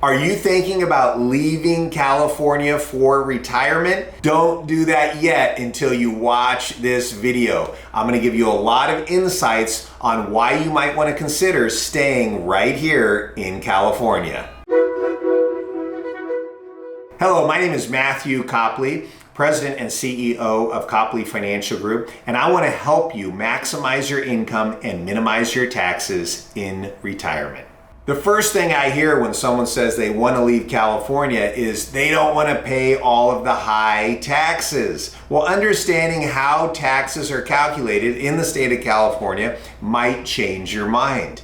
Are you thinking about leaving California for retirement? Don't do that yet until you watch this video. I'm going to give you a lot of insights on why you might want to consider staying right here in California. Hello, my name is Matthew Copley, President and CEO of Copley Financial Group, and I want to help you maximize your income and minimize your taxes in retirement. The first thing I hear when someone says they want to leave California is they don't want to pay all of the high taxes. Well, understanding how taxes are calculated in the state of California might change your mind.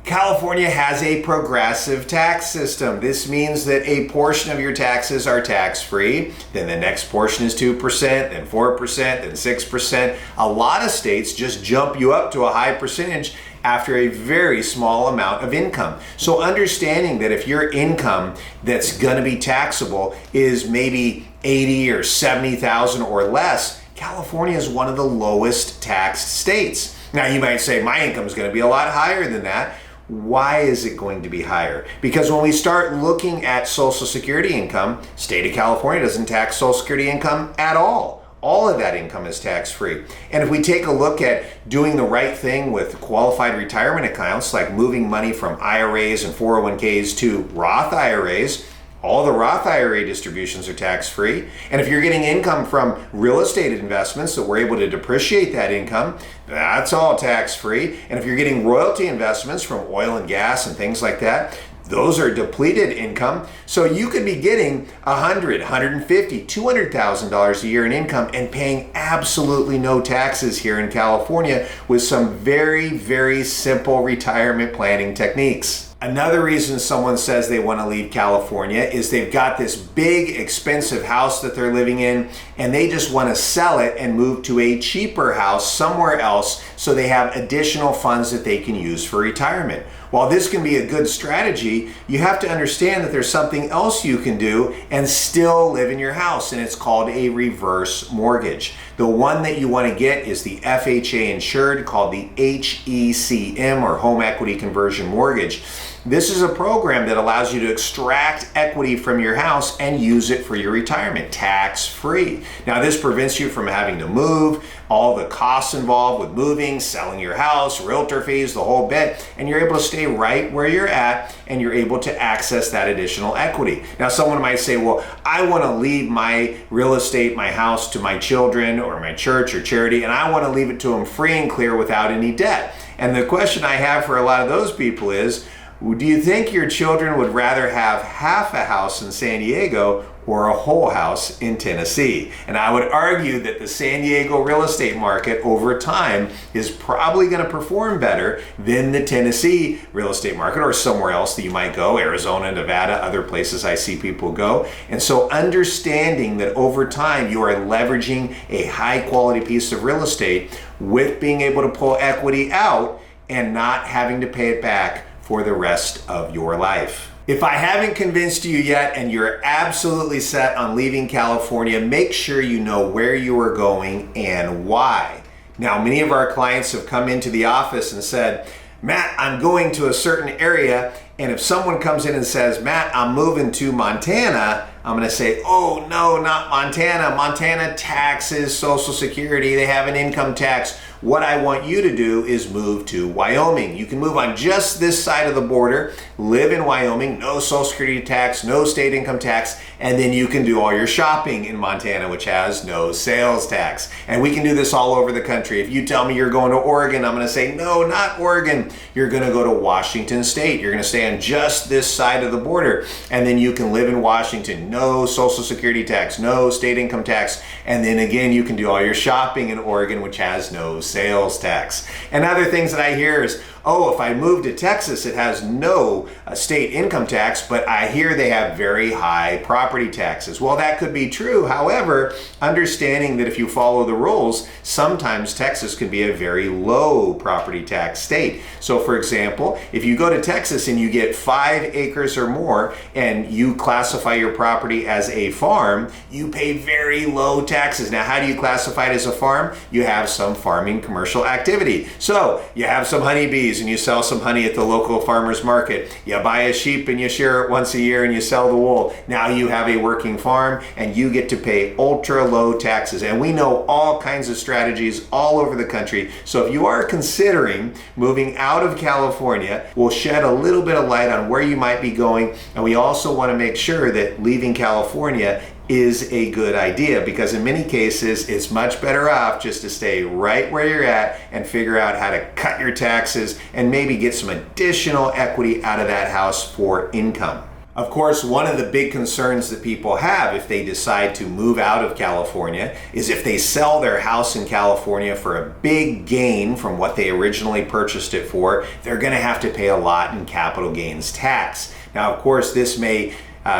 California has a progressive tax system. This means that a portion of your taxes are tax-free, then the next portion is 2%, then 4%, then 6%. A lot of states just jump you up to a high percentage after a very small amount of income. So understanding that if your income that's gonna be taxable is maybe 80 or 70,000 or less, California is one of the lowest taxed states. Now you might say, my income is gonna be a lot higher than that. Why is it going to be higher? Because when we start looking at Social Security income, state of California doesn't tax Social Security income at all. All of that income is tax-free. And if we take a look at doing the right thing with qualified retirement accounts, like moving money from IRAs and 401ks to Roth IRAs, all the Roth IRA distributions are tax-free. And if you're getting income from real estate investments that we're able to depreciate that income, that's all tax-free. And if you're getting royalty investments from oil and gas and things like that, those are depleted income. So you could be getting $100,000, $150,000, $200,000 a year in income and paying absolutely no taxes here in California with some very, very simple retirement planning techniques. Another reason someone says they want to leave California is they've got this big, expensive house that they're living in, and they just want to sell it and move to a cheaper house somewhere else so they have additional funds that they can use for retirement. While this can be a good strategy, you have to understand that there's something else you can do and still live in your house, and it's called a reverse mortgage. The one that you want to get is the FHA insured, called the HECM, or Home Equity Conversion Mortgage. This is a program that allows you to extract equity from your house and use it for your retirement, tax-free. Now, this prevents you from having to move, all the costs involved with moving, selling your house, realtor fees, the whole bit, and you're able to stay right where you're at, and you're able to access that additional equity. Now, someone might say, well, I want to leave my real estate, my house, to my children or my church or charity, and I want to leave it to them free and clear without any debt. And the question I have for a lot of those people is, do you think your children would rather have half a house in San Diego or a whole house in Tennessee? And I would argue that the San Diego real estate market over time is probably going to perform better than the Tennessee real estate market, or somewhere else that you might go, Arizona, Nevada, other places I see people go. And so understanding that over time you are leveraging a high quality piece of real estate with being able to pull equity out and not having to pay it back for the rest of your life. If I haven't convinced you yet and you're absolutely set on leaving California, make sure you know where you are going and why. Now, many of our clients have come into the office and said, Matt, I'm going to a certain area, and if someone comes in and says, Matt, I'm moving to Montana, I'm going to say, oh no, not Montana. Montana taxes Social Security. They have an income tax. What I want you to do is move to Wyoming. You can move on just this side of the border, live in Wyoming, no Social Security tax, no state income tax, and then you can do all your shopping in Montana, which has no sales tax. And we can do this all over the country. If you tell me you're going to Oregon, I'm going to say, no, not Oregon. You're going to go to Washington State. You're going to stay on just this side of the border, and then you can live in Washington. No Social Security tax, no state income tax, and then again you can do all your shopping in Oregon, which has no sales tax. And other things that I hear is, oh, if I move to Texas, it has no state income tax, but I hear they have very high property taxes. Well, that could be true. However, understanding that if you follow the rules, sometimes Texas can be a very low property tax state. So for example, if you go to Texas and you get 5 acres or more and you classify your property as a farm, you pay very low taxes. Now, how do you classify it as a farm? You have some farming commercial activity. So you have some honeybees and you sell some honey at the local farmer's market. You You buy a sheep and you shear it once a year and you sell the wool. Now you have a working farm and you get to pay ultra low taxes. And we know all kinds of strategies all over the country. So if you are considering moving out of California, we'll shed a little bit of light on where you might be going. And we also want to make sure that leaving California is a good idea, because in many cases it's much better off just to stay right where you're at and figure out how to cut your taxes and maybe get some additional equity out of that house for income. Of course, one of the big concerns that people have if they decide to move out of California is if they sell their house in California for a big gain from what they originally purchased it for, they're going to have to pay a lot in capital gains tax. Now, of course, this may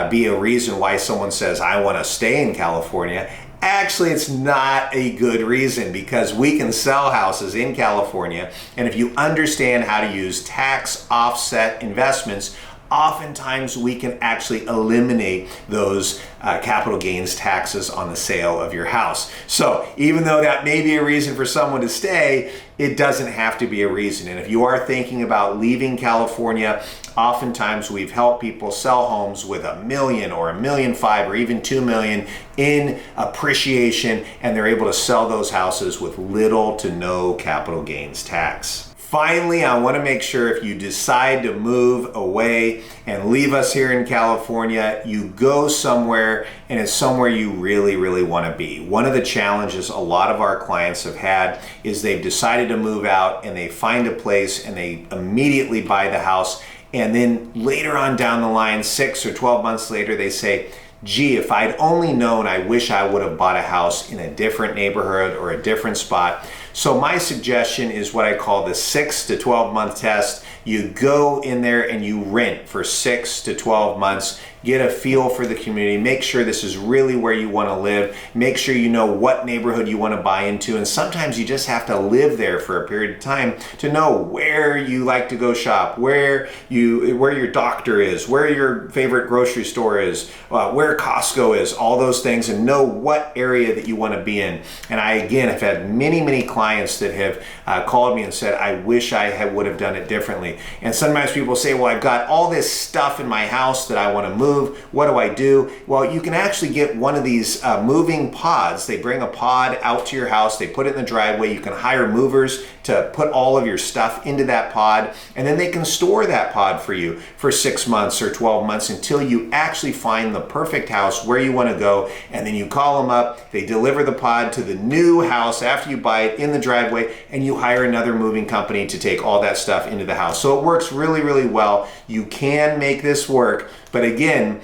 be a reason why someone says, I want to stay in California. Actually, it's not a good reason, because we can sell houses in California, and if you understand how to use tax offset investments, oftentimes we can actually eliminate those capital gains taxes on the sale of your house. So even though that may be a reason for someone to stay, it doesn't have to be a reason. And if you are thinking about leaving California, oftentimes we've helped people sell homes with $1 million or $1.5 million or even $2 million in appreciation, and they're able to sell those houses with little to no capital gains tax. Finally, I want to make sure if you decide to move away and leave us here in California, you go somewhere and it's somewhere you really, really want to be. One of the challenges a lot of our clients have had is they've decided to move out and they find a place and they immediately buy the house. And then later on down the line, 6 or 12 months later, they say, gee, if I'd only known, I wish I would have bought a house in a different neighborhood or a different spot. So my suggestion is what I call the 6 to 12 month test. You go in there and you rent for 6 to 12 months. Get a feel for the community. Make sure this is really where you want to live. Make sure you know what neighborhood you want to buy into. And sometimes you just have to live there for a period of time to know where you like to go shop, where your doctor is, where your favorite grocery store is, where Costco is, all those things, and know what area that you want to be in. And I, again, have had many clients that have called me and said, I wish I would have done it differently. And sometimes people say, well, I've got all this stuff in my house that I want to move. What do I do? Well, you can actually get one of these moving pods. They bring a pod out to your house. They put it in the driveway. You can hire movers to put all of your stuff into that pod, and then they can store that pod for you for 6 months or 12 months until you actually find the perfect house where you want to go. And then you call them up. They deliver the pod to the new house after you buy it in the driveway, and you hire another moving company to take all that stuff into the house. So it works really, really well. You can make this work. But again,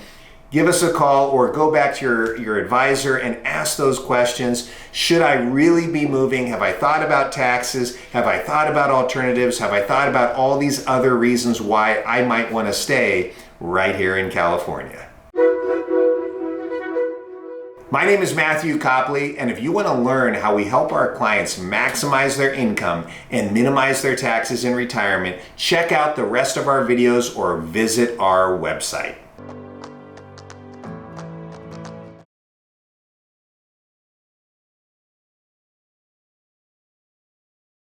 give us a call or go back to your advisor and ask those questions. Should I really be moving? Have I thought about taxes? Have I thought about alternatives? Have I thought about all these other reasons why I might want to stay right here in California? My name is Matthew Copley, and if you want to learn how we help our clients maximize their income and minimize their taxes in retirement, check out the rest of our videos or visit our website.